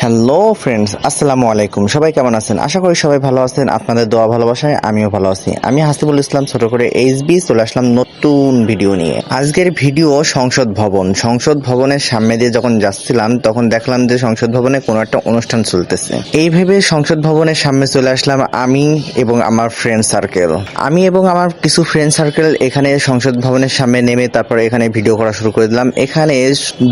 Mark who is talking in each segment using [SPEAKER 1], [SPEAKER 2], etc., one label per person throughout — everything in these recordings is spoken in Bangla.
[SPEAKER 1] হ্যালো ফ্রেন্ডস, আসসালামু আলাইকুম। সবাই কেমন আছেন? আশা করি সবাই ভালো আছেন। আপনাদের দোয়া ভালোবাসায় আমিও ভালো আছি। আমি হাসিবুল ইসলাম, ছোট করে এইচবি, চলে আসলাম নতুন ভিডিও নিয়ে। আজকের ভিডিও সংসদ ভবন। সংসদ ভবনের সামনে দিয়ে যখন যাচ্ছিলাম তখন দেখলাম যে সংসদ ভবনে কোনো একটা অনুষ্ঠান চলতেছে। এই ভেবে সংসদ ভবনের সামনে চলে আসলাম আমি এবং আমার ফ্রেন্ড সার্কেল। আমি এবং আমার কিছু ফ্রেন্ড সার্কেল এখানে সংসদ ভবনের সামনে নেমে তারপরে এখানে ভিডিও করা শুরু করে দিলাম। এখানে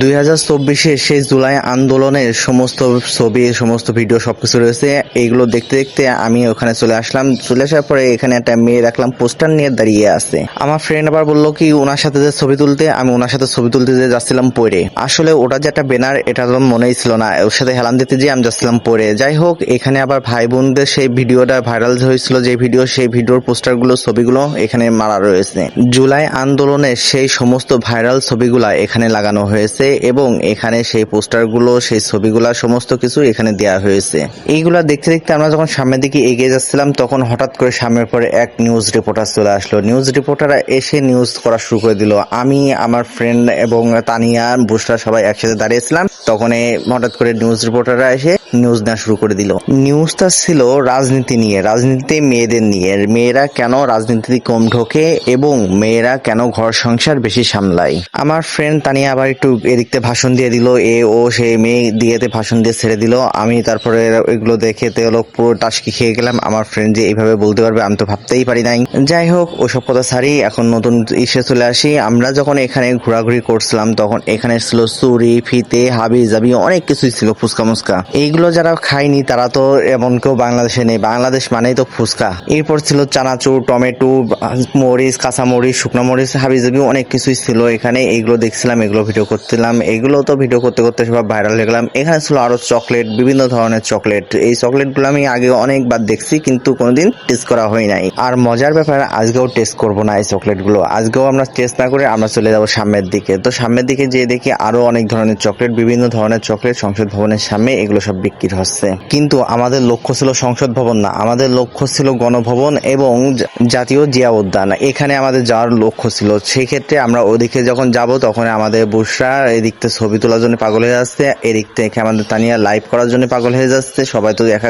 [SPEAKER 1] 2024-এর সেই জুলাই আন্দোলনের সমস্ত ছবি, সমস্ত ভিডিও সবকিছু রয়েছে। এইগুলো দেখতে দেখতে আমি ওখানে চলে আসলাম। চলে আসার পরে এখানে একটা মেয়ে দেখলাম পোস্টার নিয়ে দাঁড়িয়ে আছে। আমার ফ্রেন্ড আবার বললো কি ওনার সাথে যে ছবি তুলতে, আমি ওনার সাথে ছবি তুলতে যে যাচ্ছিলাম পরে। আসলে ওটা যে একটা ব্যানার এটা তো মনেই ছিল না, ওর সাথে হেলান দিতে যে আমি যাচ্ছিলাম পরে। যাই হোক, এখানে আবার ভাই বোনদের সেই ভিডিওটা ভাইরাল হয়েছিল, যে ভিডিও, সেই ভিডিওর পোস্টারগুলো, ছবিগুলো এখানে মারা রয়েছে। জুলাই আন্দোলনের সেই সমস্ত ভাইরাল ছবিগুলা এখানে লাগানো হয়েছে এবং এখানে সেই পোস্টারগুলো, সেই ছবিগুলা, সমস্ত কিছু এখানে দেওয়া হয়েছে। এইগুলা দেখতে দেখতে আমরা যখন সামনের দিকে এগিয়ে যাচ্ছিলাম তখন হঠাৎ করে সামনের পরে এক নিউজ রিপোর্টার চলে আসলো। নিউজ রিপোর্টাররা এসে নিউজ করা শুরু করে দিল। আমি, আমার ফ্রেন্ড এবং তানিয়া, বুশরা সবাই একসাথে দাঁড়িয়েছিলাম। তখন হঠাৎ করে নিউজ রিপোর্টাররা এসে নিউজ নেওয়া শুরু করে দিল। নিউজটা ছিল রাজনীতি নিয়ে, রাজনীতিতে মেয়েদের নিয়ে। মেয়েরা কেন রাজনীতি কম ঢোকে এবং মেয়েরা কেন ঘর সংসার বেশি সামলায়। আমার ফ্রেন্ড তানিয়া আবার একটু এদিকতে ভাষণ দিয়ে দিল, ও সেই মেয়ে দিয়েতে ভাষণ দিয়ে ছেড়ে দিল। আমি তারপরে এগুলো দেখে পুরো টাসকি খেয়ে গেলাম। আমার ফ্রেন্ড যে এইভাবে বলতে পারবে আমি তো ভাবতেই পারি নাই। যাই হোক, ওসব কথা ছাড়ি, এখন নতুন ইসে চলে আসি। আমরা যখন এখানে ঘোরাঘুরি করছিলাম তখন এখানে ছিল চুরি, ফিতে, হাবি জাবি, অনেক কিছুই ছিল, ফুচকা মুচকা। এইগুলো যারা খায়নি তারা তো এমন কেউ বাংলাদেশে নেই। বাংলাদেশ মানেই তো ফুচকা। এরপর ছিল চানাচুর, টমেটো, মরিচ, কাঁচা মরিচ, শুকনো মরিচ, হাবি জাবি, অনেক কিছুই ছিল এখানে। এইগুলো দেখছিলাম, এগুলো ভিডিও করছিলাম। এগুলো তো ভিডিও করতে করতে সব ভাইরাল হয়ে গেলাম। এখানে ছিল আরো চকলেট, বিভিন্ন ধরনের চকলেট। এই চকলেটগুলো আমি আগে অনেকবার দেখছি কিন্তু কোনোদিন টেস্ট করা হয় নাই। আর মজার ব্যাপার, আজকেও টেস্ট করব না এই চকলেটগুলো। আজকেও আমরা টেস্ট না করে আমরা চলে যাবো সামনের দিকে। তো সামনের দিকে যেয়ে দেখি আরো অনেক ধরনের চকলেট, বিভিন্ন ধরনের চকলেট সংসদ ভবনের সামনে এগুলো সব বিক্রি হচ্ছে। কিন্তু আমাদের লক্ষ্য ছিল সংসদ ভবন না, আমাদের লক্ষ্য ছিল গণভবন এবং জাতীয় জিয়া উদ্যান। এখানে আমাদের যাওয়ার লক্ষ্য ছিল। সেই ক্ষেত্রে আমরা ওদিকে যখন যাব তখন আমাদের বুশরা এদিক থেকে ছবি তোলার জন্য পাগল হয়ে যাচ্ছে, এদিক থেকে আমাদের তানিয়া লাইভ করার জন্য পাগল হয়ে যাচ্ছে। সবাই তো এক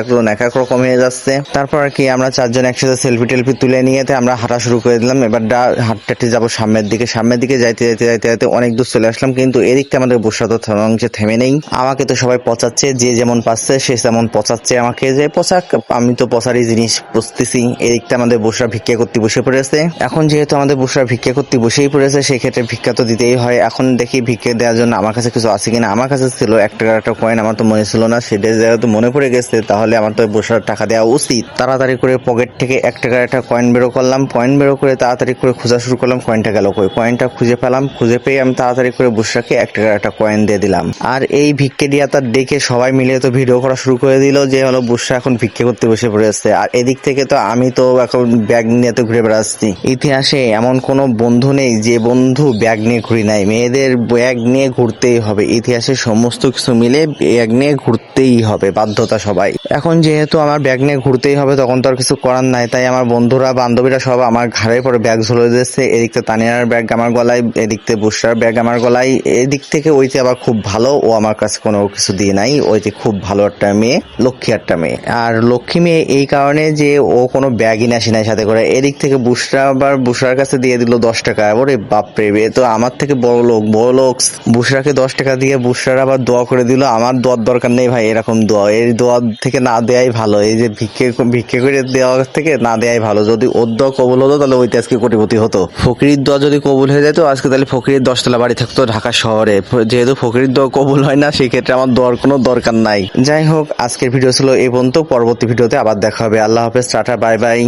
[SPEAKER 1] এক রকম হয়ে যাচ্ছে। তারপর আর কি আমরা চারজন একসাথে সেলফি টেলফি তুলে নিয়ে আমরা হাঁটা শুরু করে দিলাম। এবার হাঁটতে যাবো সামনের দিকে। সামনের দিকে যাইতে যাইতে যাইতে যাইতে অনেক দূর চলে আসলাম, কিন্তু এদিকটা আমাদের বুশরা তো অংশে থেমে নেই। আমাকে তো সবাই পচাচ্ছে, যে যেমন পাচ্ছে সে তেমন পচাচ্ছে আমাকে, যে পোশাক, আমি তো পচারই জিনিস বুঝতেছি। এদিকটা আমাদের বুশরা ভিক্ষা করতে বসে পড়েছে। এখন যেহেতু আমাদের বুশরা ভিক্ষা করতে বসেই পড়েছে, সেক্ষেত্রে ভিক্ষা তো দিতেই হয়। এখন দেখি ভিক্ষা দেওয়ার জন্য আমার কাছে কিছু আছে কিনা। আমার কাছে ছিল 1 টাকার একটা কয়েন, আমার তো মনে ছিল না। সেটা যেহেতু মনে পড়ে গেছে তাহলে আমার তো বসার টাকা দেওয়া উচিত। তাড়াতাড়ি করে পকেট থেকে 1 টাকার একটা কয়েন বেরো করলাম। কয়েন বেরো করে তাড়াতাড়ি করে খোঁজা শুরু করলাম, কয়েনটা গেল কই। কয়েনটা খুঁজে পেলাম, খুঁজে পেয়ে আমি তাড়াতাড়ি করে বুশরাকে 1 টাকার একটা কয়েন দিয়ে দিলাম। আর এই ভিক্ষে দিয়া তার দেখে সবাই মিলে তো ভিডিও করা শুরু করে দিল যে হলো বুশরা এখন ভিক্ষে করতে বসে পড়েছে। আর এদিক থেকে তো আমি তো এখন ব্যাগ নিয়ে তো ঘুরে বেড়াচ্ছি। ইতিহাসে এমন কোনো বন্ধু নেই যে বন্ধু ব্যাগ নিয়ে ঘুরি নাই। মেয়েদের ব্যাগ নিয়ে ঘুরতেই হবে, ইতিহাসে সমস্ত কিছু মিলে ব্যাগ নিয়ে ঘুরতেই হবে, বাধ্যতা সবাই। এখন যেহেতু আমার ব্যাগ নিয়ে ঘুরতেই হবে তখন তো আর কিছু করার নাই। তাই আমার বন্ধুরা, বান্ধবীরা সব আমার ঘাড়ে পরে ব্যাগ ঝুলে দিচ্ছে। এদিকতে তানিয়ার ব্যাগ আমার গলায়, এদিকতে বুশরার ব্যাগ আমার গলায়। এদিক থেকে ওইতে আবার খুব ভালো, ও আমার কাছে কোনো কিছু দিয়ে নাই। ওইতে খুব ভালো একটা মেয়ে, লক্ষ্মী একটা মেয়ে। আর লক্ষ্মী মেয়ে এই কারণে যে ও কোনো ব্যাগই নাসি নাই সাথে করে। এদিক থেকে বুশরা আবার বুশরার কাছে দিয়ে দিল 10 টাকা। ওরে বাপরে, তো আমার থেকে বড় লোক, বড় লোক। বুশরাকে 10 টাকা দিয়ে বুশরার আবার দোয়া করে দিল। আমার দোয়ার দরকার নেই ভাই এরকম দোয়া। এই দোয়া থেকে না দেয়াই ভালো। এই যে ভিক্ষে করে দেওয়া থেকে না দেয়াই ভালো। যদি ওর দোয়া কবুল হতো তাহলে ওইটা আজকে কোটিপতি হতো। ফকিরের দোয়া যদি কবুল হয়ে যেত আজকে তাহলে ফকিরের 10 তলা বাড়ি থাকতো ঢাকা শহরে। যেহেতু ফকিরের দোয়া কবুল হয় না, সেক্ষেত্রে আমার দোয়ার কোনো দরকার নাই। যাই হোক, আজকের ভিডিও ছিল এই পর্যন্ত। পরবর্তী ভিডিওতে আবার দেখা হবে। আল্লাহ হাফেজ, টাটা, বাই বাই।